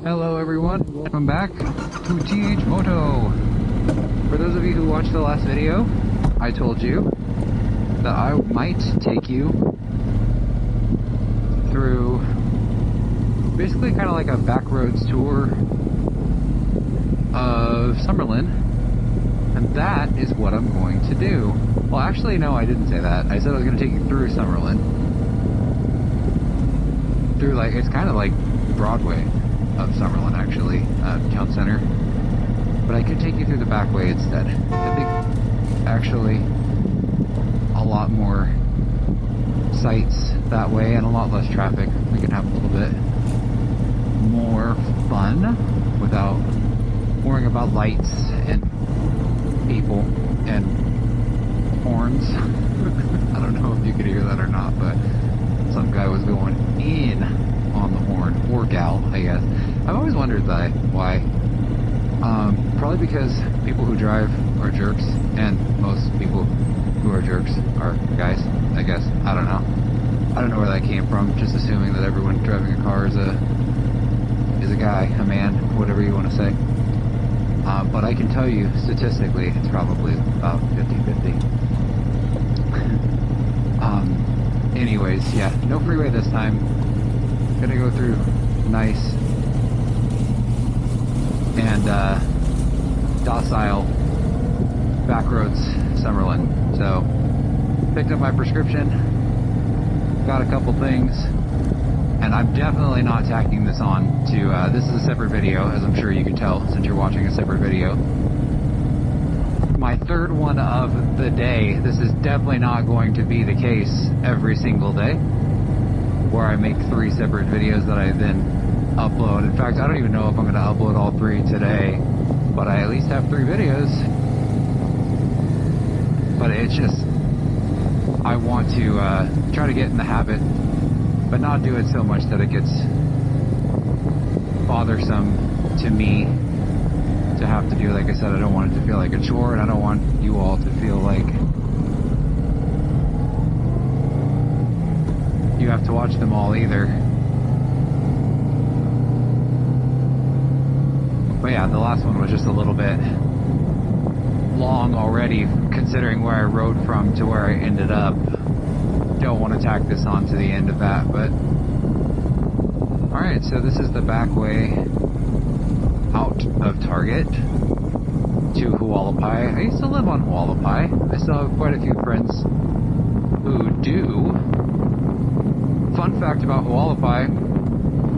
Hello everyone, welcome back to THMOTO. For those of you who watched the last video, I told you that I might take you through basically kind of like a backroads tour of Summerlin, and that is what I'm going to do. Well, actually, no, I didn't say that. I said I was going to take you through Summerlin. Through, like, it's kind of like Broadway of Summerlin, actually, town center. But I could take you through the back way instead. I think, actually, a lot more sights that way and a lot less traffic. We can have a little bit more fun without worrying about lights and people and horns. I don't know if you could hear that or not, but some guy was going in on the horn, or gal, I guess. I've always wondered why. Probably because people who drive are jerks, and most people who are jerks are guys, I guess. I don't know. I don't know where that came from, just assuming that everyone driving a car is a guy, a man, whatever you want to say. But I can tell you, statistically, it's probably about 50-50. Anyways, yeah, no freeway this time. Gonna go through nice and docile backroads Summerlin. So, picked up my prescription, got a couple things, and I'm definitely not tacking this on to, this is a separate video, as I'm sure you can tell since you're watching a separate video. My third one of the day. This is definitely not going to be the case every single day, where I make 3 separate videos that I then upload. In fact, I don't even know if I'm going to upload all 3 today, but I at least have 3 videos. But it's just, I want to try to get in the habit, but not do it so much that it gets bothersome to me to have to do. Like I said, I don't want it to feel like a chore, and I don't want you all to feel like you have to watch them all either. But yeah, the last one was just a little bit long already, considering where I rode from to where I ended up. Don't want to tack this on to the end of that, but alright, so this is the back way out of Target to Hualapai. I used to live on Hualapai. I still have quite a few friends who do. Fun fact about Hualapai,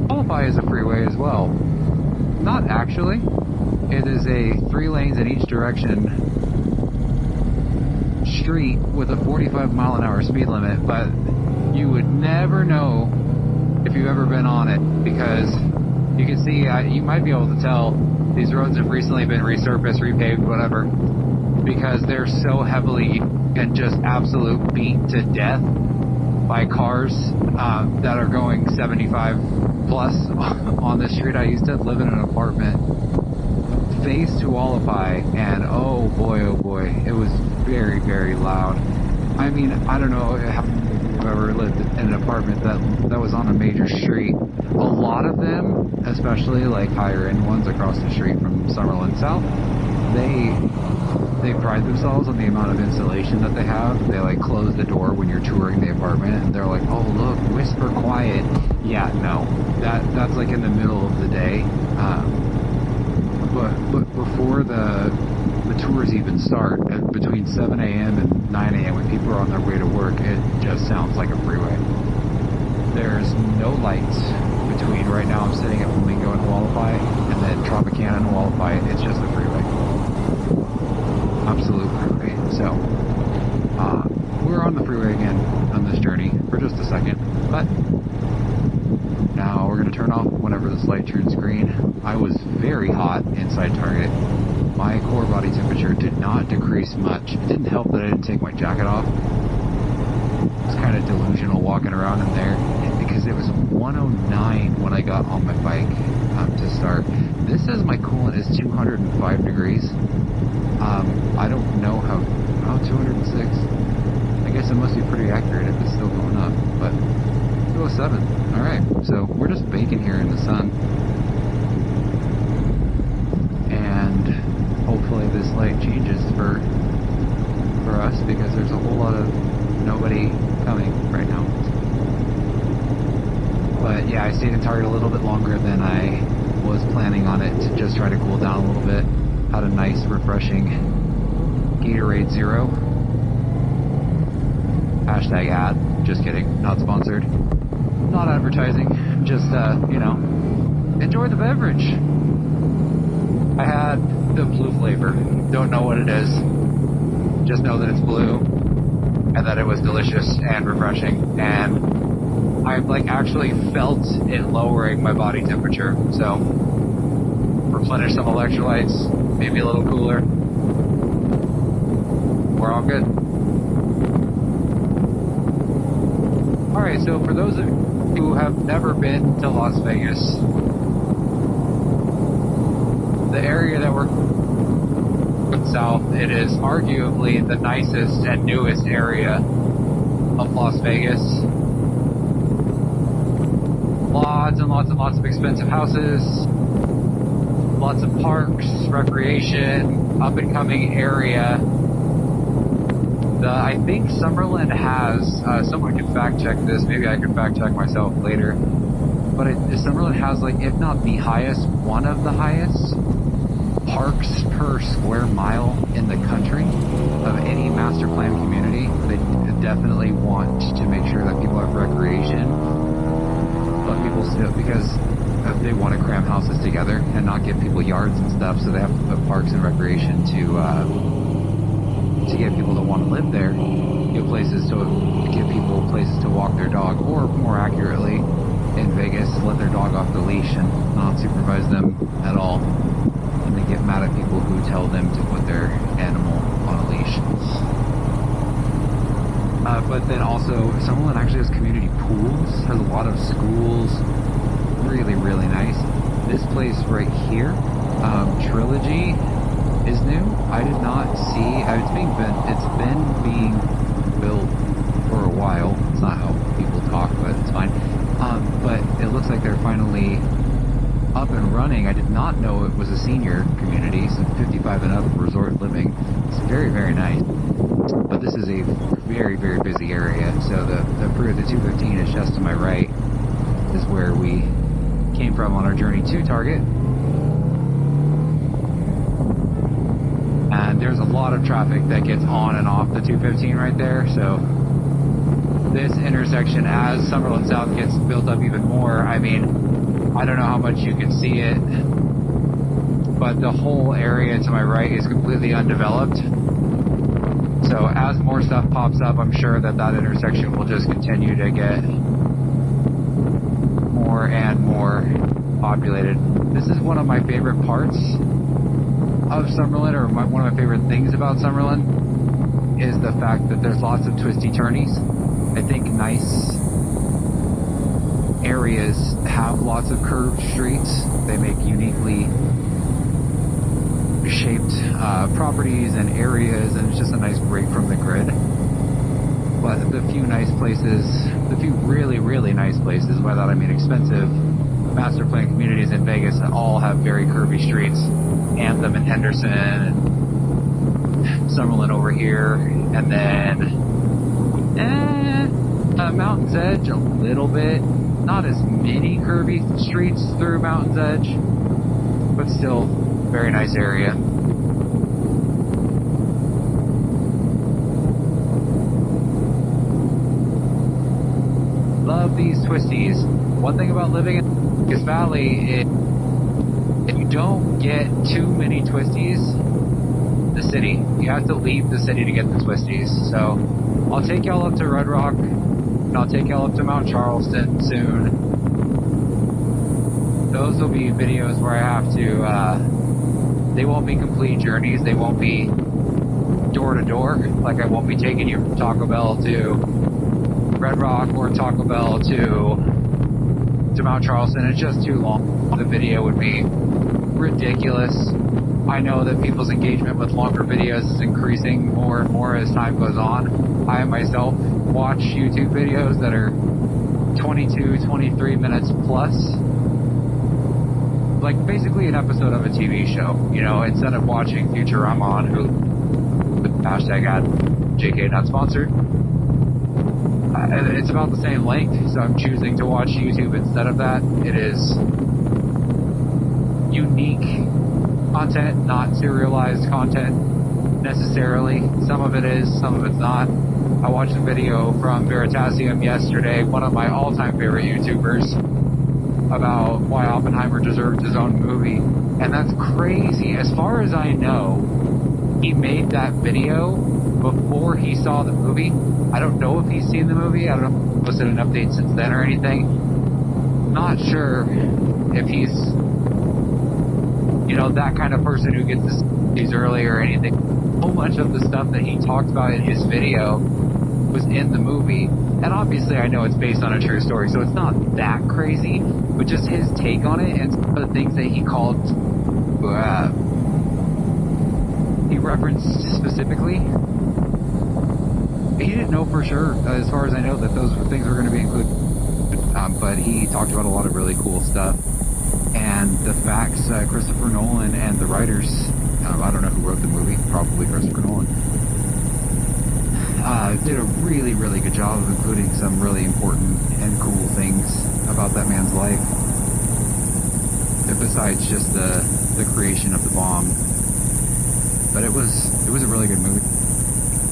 Hualapai is a freeway as well. Not actually. It is a 3 lanes in each direction street with a 45-mile-an-hour speed limit, but you would never know if you've ever been on it, because you can see, you might be able to tell these roads have recently been resurfaced, repaved, whatever, because they're so heavily and just absolute beat to death by cars that are going 75 plus on this street. I used to live in an apartment face to Hualapai, and oh boy, it was very, very loud. I mean, I don't know how many of you have ever lived in an apartment that was on a major street. A lot of them, especially like higher end ones across the street from Summerlin South, they pride themselves on the amount of insulation that they have. They like close the door when you're touring the apartment, and they're like, oh look, whisper quiet. Yeah, no, that's like in the middle of the day. But before the tours even start, between 7 a.m. and 9 a.m. when people are on their way to work, it just sounds like a freeway. There's no lights between. Right now I'm sitting at Flamingo and Hualapai, and then Tropicana and Hualapai. It's just a freeway. Absolute freeway. So, we're on the freeway again on this journey for just a second, but now we're going to turn off whenever this light turns green. I was very hot inside Target. My core body temperature did not decrease much. It didn't help that I didn't take my jacket off. It's kind of delusional walking around in there, because it was 109 when I got on my bike to start. This says my coolant is 205 degrees. I don't know how 206. I guess it must be pretty accurate if it's still going up, but 207. Alright, so we're just baking here in the sun. stayed in Target a little bit longer than I was planning on it to just try to cool down a little bit. Had a nice, refreshing Gatorade Zero. Hashtag ad. Just kidding. Not sponsored. Not advertising. Just, you know, enjoy the beverage. I had the blue flavor. Don't know what it is. Just know that it's blue and that it was delicious and refreshing. And I like actually felt it lowering my body temperature. So replenish some electrolytes, maybe a little cooler. We're all good. Alright, so for those of you who have never been to Las Vegas, the area that we're south, it is arguably the nicest and newest area of Las Vegas. Lots and lots and lots of expensive houses, lots of parks, recreation, up and coming area. I think Summerlin has, someone can fact check this, maybe I can fact check myself later, but Summerlin has, like, if not the highest, one of the highest parks per square mile in the country of any master plan community. They definitely want to make sure that people have recreation, but people still, because they want to cram houses together and not give people yards and stuff, so they have to put parks and recreation to get people that want to live there, give people places to walk their dog, or more accurately, in Vegas, let their dog off the leash and not supervise them at all. And they get mad at people who tell them to put their animal on a leash. But then also, Summerlin actually has community pools, has a lot of schools, really, really nice. This place right here, Trilogy, is new. I did not see, it's been being built for a while. It's not how people talk, but it's fine. But it looks like they're finally up and running. I did not know it was a senior community, so 55 and up resort living. It's very, very nice. But this is a very, very busy area. So the 215 is just to my right, is where we came from on our journey to Target. And there's a lot of traffic that gets on and off the 215 right there. So this intersection, as Summerlin South gets built up even more, I mean, I don't know how much you can see it, but the whole area to my right is completely undeveloped. So as more stuff pops up, I'm sure that intersection will just continue to get more and more populated. This is one of my favorite parts of Summerlin, or one of my favorite things about Summerlin, is the fact that there's lots of twisty turnies. I think nice areas have lots of curved streets. They make uniquely shaped properties and areas, and it's just a nice break from the grid. But the few nice places, the few really, really nice places, by that I mean expensive master plan communities in Vegas, that all have very curvy streets. Anthem and Henderson and Summerlin over here, and then Mountain's Edge a little bit. Not as many curvy streets through Mountain's Edge, but still very nice area. Love these twisties. One thing about living in Vegas Valley, you don't get too many twisties in the city. You have to leave the city to get the twisties. So I'll take y'all up to Red Rock, and I'll take y'all up to Mount Charleston soon. Those will be videos where I have to, they won't be complete journeys. They won't be door to door. Like I won't be taking you from Taco Bell to Red Rock or Taco Bell to Mount Charleston. It's just too long. The video would be ridiculous. I know that people's engagement with longer videos is increasing more and more as time goes on. I myself watch YouTube videos that are 22, 23 minutes plus. Like basically an episode of a TV show, you know, instead of watching Futurama on Hulu. Hashtag ad, JK not sponsored. It's about the same length, so I'm choosing to watch YouTube instead of that. It is unique content, not serialized content necessarily. Some of it is, some of it's not. I watched a video from Veritasium yesterday, one of my all-time favorite YouTubers, about why Oppenheimer deserved his own movie. And that's crazy. As far as I know, he made that video before he saw the movie. I don't know if he's seen the movie. I don't know if he's posted an update since then or anything. Not sure if he's, you know, that kind of person who gets to see these early or anything. So much of the stuff that he talked about in his video was in the movie. And obviously I know it's based on a true story, so it's not that crazy, but just his take on it and some of the things that he called, he referenced specifically. He didn't know for sure, as far as I know, that those things were going to be included. But he talked about a lot of really cool stuff. And the facts, Christopher Nolan and the writers, I don't know who wrote the movie, probably Christopher Nolan, did a really, really good job of including some really important and cool things about that man's life. Besides just the creation of the bomb. But it was a really good movie.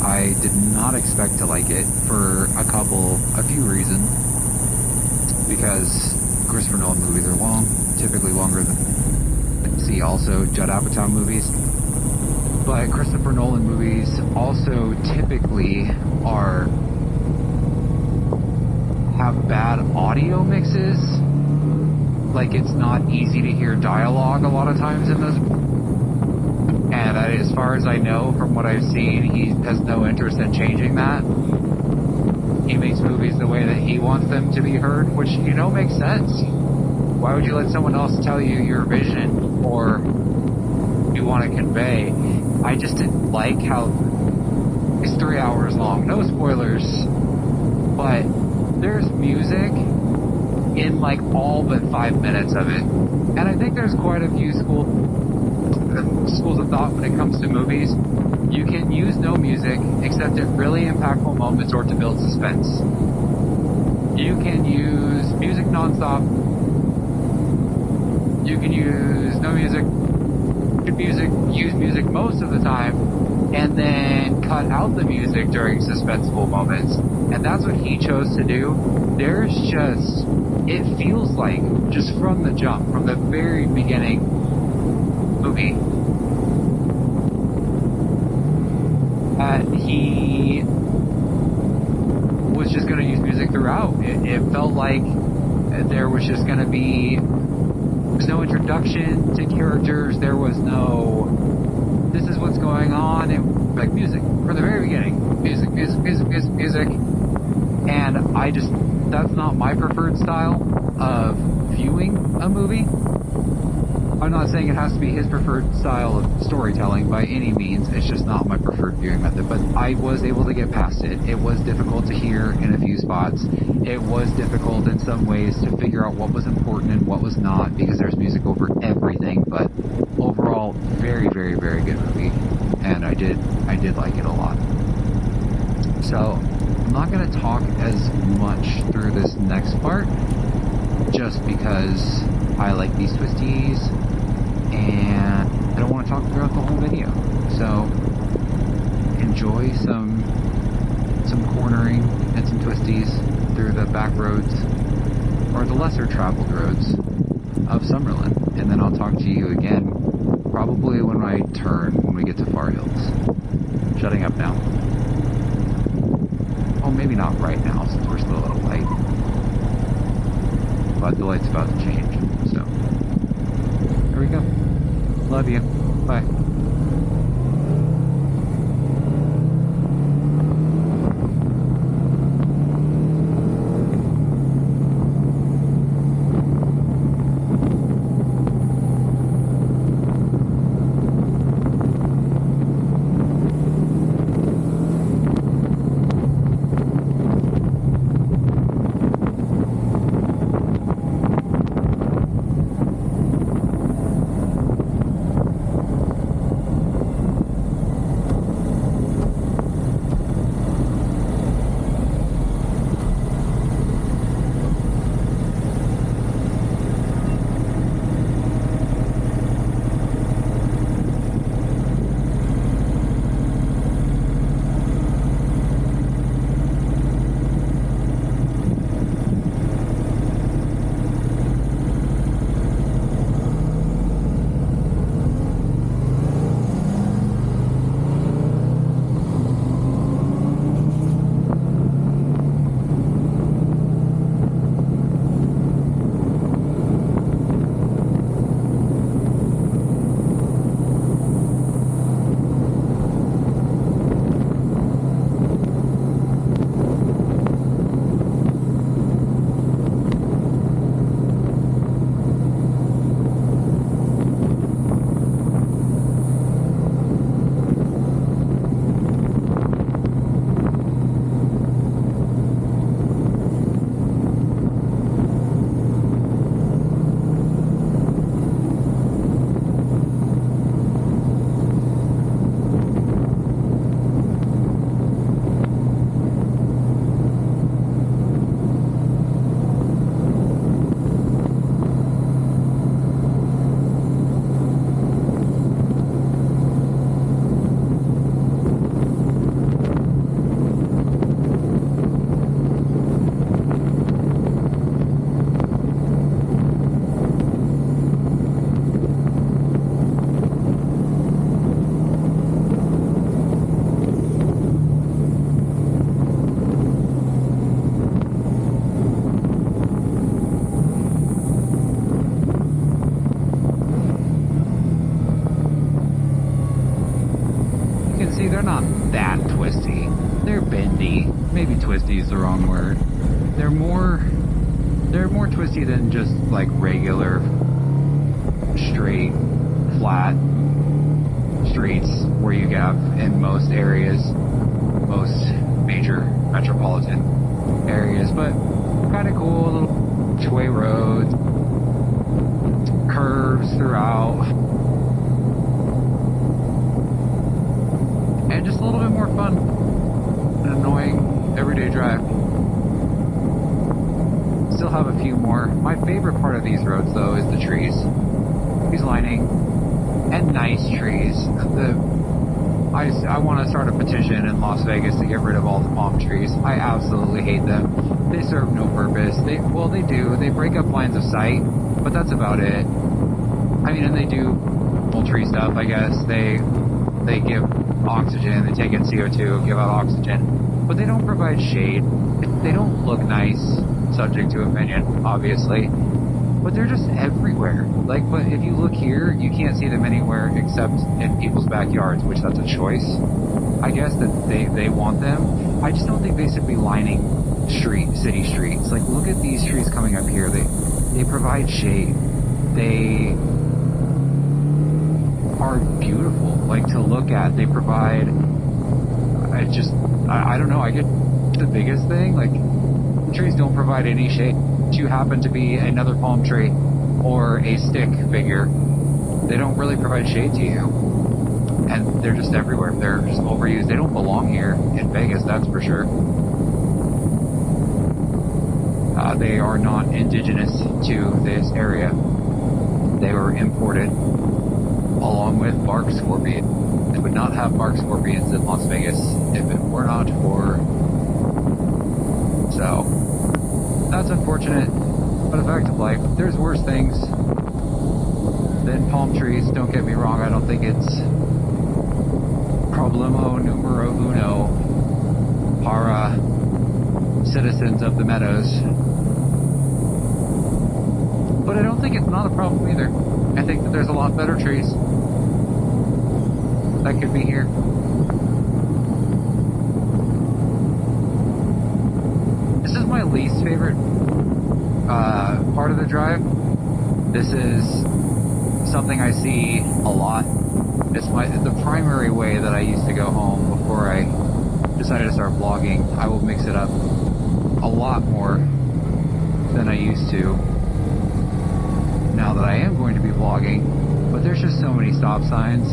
I did not expect to like it for a few reasons. Because Christopher Nolan movies are long, typically longer than see also Judd Apatow movies. But Christopher Nolan movies also typically have bad audio mixes. Like, it's not easy to hear dialogue a lot of times in those. And as far as I know, from what I've seen, he has no interest in changing that. He makes movies the way that he wants them to be heard, which, you know, makes sense. Why would you let someone else tell you your vision or you want to convey? I just didn't like how it's 3 hours long. No spoilers, but there's music in like all but 5 minutes of it. And I think there's quite a few schools of thought when it comes to movies. You can use no music except at really impactful moments or to build suspense. You can use music nonstop. You can use no music. Use music most of the time, and then cut out the music during suspenseful moments. And that's what he chose to do. It feels like, just from the jump, from the very beginning movie, he was just going to use music throughout. It felt like there was just going to be, there was no introduction to characters, there was no, this is what's going on, it was like music from the very beginning. Music. And that's not my preferred style of viewing a movie. I'm not saying it has to be his preferred style of storytelling by any means. It's just not my preferred viewing method. But I was able to get past it. It was difficult to hear in a few spots. It was difficult in some ways to figure out what was important and what was not, because there's music over everything. But overall, very, very, very good movie. And I did like it a lot. So I'm not going to talk as much through this next part, just because I like these twisties, and I don't want to talk throughout the whole video. So enjoy some cornering and some twisties through the back roads, or the lesser traveled roads of Summerlin, and then I'll talk to you again probably when we get to Far Hills. Shutting up now. Oh, maybe not right now, since we're still at a light. But the light's about to change, so here we go. Love you. Bye. use the wrong word. They're more twisty than just like regular straight flat streets where you have in most areas, most major metropolitan areas. But kind of cool, little two-way roads, curves throughout, and just a little bit more fun. An annoying everyday drive. Still have a few more. My favorite part of these roads though is the trees. Trees lining and nice trees. I want to start a petition in Las Vegas to get rid of all the palm trees. I absolutely hate them. They serve no purpose. They do. They break up lines of sight, but that's about it. I mean, and they do tree stuff, I guess. They give oxygen, they take in CO2, give out oxygen, but they don't provide shade. They don't look nice, subject to opinion, obviously, but they're just everywhere. Like, but if you look here, you can't see them anywhere except in people's backyards, which that's a choice, I guess, that they want them. I just don't think they should be lining city streets. Like, look at these trees coming up here. They provide shade. They are beautiful, like, to look at. They provide, I don't know, I get the biggest thing, like, trees don't provide any shade. You happen to be another palm tree or a stick figure, they don't really provide shade to you, and they're just everywhere. They're just overused. They don't belong here in Vegas, that's for sure. They are not indigenous to this area. They were imported along with bark scorpion. They would not have bark scorpions in Las Vegas if it were not for. So that's unfortunate, but a fact of life. There's worse things than palm trees, don't get me wrong. I don't think it's problemo numero uno para citizens of the meadows, but I don't think it's not a problem either. I think that there's a lot better trees that could be here. This is my least favorite part of the drive. This is something I see a lot. It's the primary way that I used to go home before I decided to start vlogging. I will mix it up a lot more than I used to now that I am going to be vlogging. But there's just so many stop signs.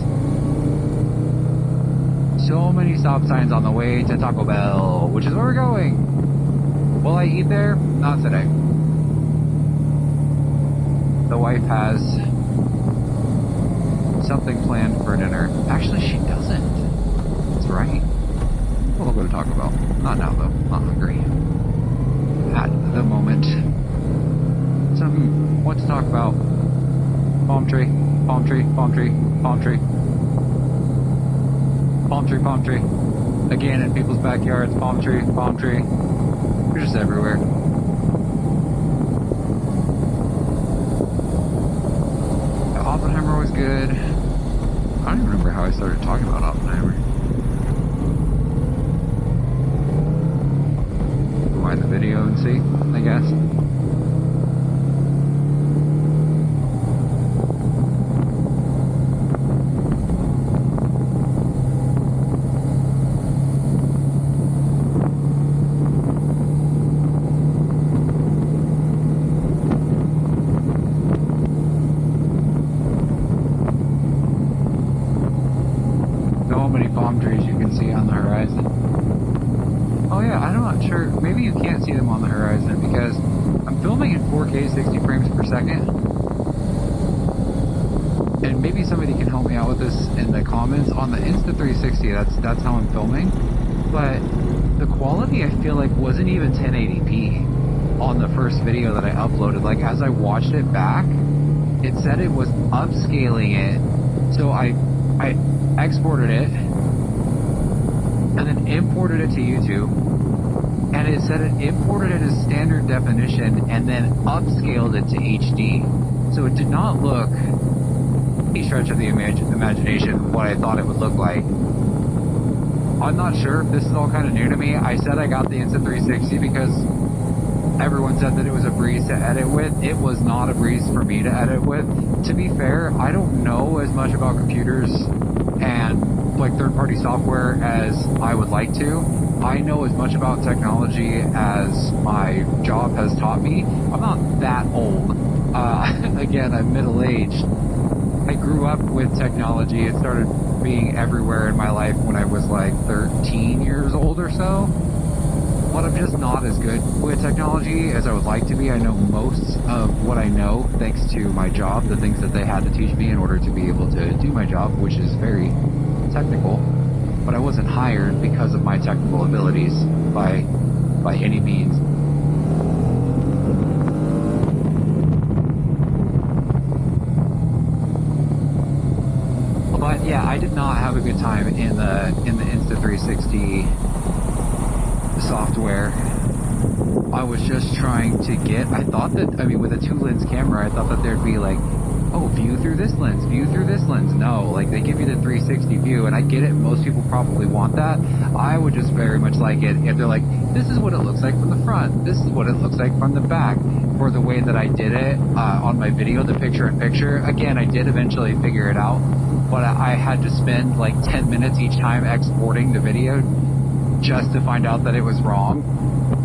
So many stop signs on the way to Taco Bell, which is where we're going. Will I eat there? Not today. The wife has something planned for dinner. Actually, she doesn't. That's right. We'll go to Taco Bell. Not now, though. Not hungry. At the moment. What to talk about? Palm tree, palm tree, palm tree, palm tree. Palm tree, palm tree. Again, in people's backyards, palm tree, palm tree. They're just everywhere. Oppenheimer was good. I don't even remember how I started talking about Oppenheimer. Rewind the video and see, I guess. Palm trees you can see on the horizon. Oh yeah, I'm not sure. Maybe you can't see them on the horizon because I'm filming in 4K 60 frames per second. And maybe somebody can help me out with this in the comments. On the Insta360, that's how I'm filming. But the quality, I feel like, wasn't even 1080p on the first video that I uploaded. Like, as I watched it back, it said it was upscaling it. So I exported it and then imported it to YouTube, and it said it imported it as standard definition and then upscaled it to HD. So it did not look a stretch of the imagination what I thought it would look like I'm not sure if this is all kind of new to me. I said I got the Insta360 because everyone said that it was a breeze to edit with. It was not a breeze for me to edit with. To be fair, I don't know as much about computers and like third-party software as I would like to. I know as much about technology as my job has taught me. I'm not that old. Again, I'm middle-aged. I grew up with technology. It started being everywhere in my life when I was like 13 years old or so. But I'm just not as good with technology as I would like to be. I know most of what I know thanks to my job, the things that they had to teach me in order to be able to do my job, which is very technical. But I wasn't hired because of my technical abilities by any means. But yeah, I did not have a good time in the Insta360 software. I was just trying to get, I thought that, I mean, with a 2-lens camera, I thought that there'd be like, oh, view through this lens, view through this lens. No, like they give you the 360 view, and I get it, most people probably want that. I would just very much like it if they're like, this is what it looks like from the front, this is what it looks like from the back. For the way that I did it on my video, the picture-in-picture, again, I did eventually figure it out, but I had to spend like 10 minutes each time exporting the video just to find out that it was wrong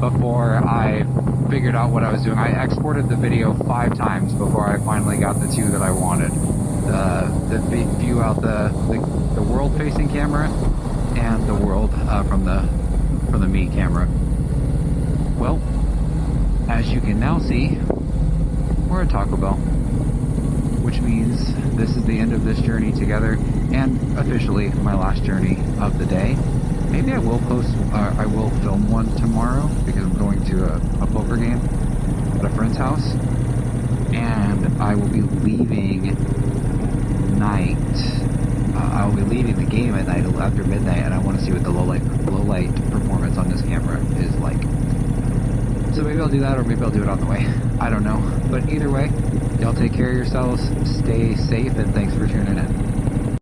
before I figured out what I was doing. I exported the video 5 times before I finally got the 2 that I wanted. The view out the world-facing camera and the world from the me camera. Well, as you can now see, we're at Taco Bell, which means this is the end of this journey together, and officially my last journey of the day. Maybe I will I will film one tomorrow because I'm going to a poker game at a friend's house, and I will be leaving I'll be leaving the game at night after midnight, and I want to see what the low light performance on this camera is like. So maybe I'll do that, or maybe I'll do it on the way. I don't know. But either way, y'all take care of yourselves, stay safe, and thanks for tuning in.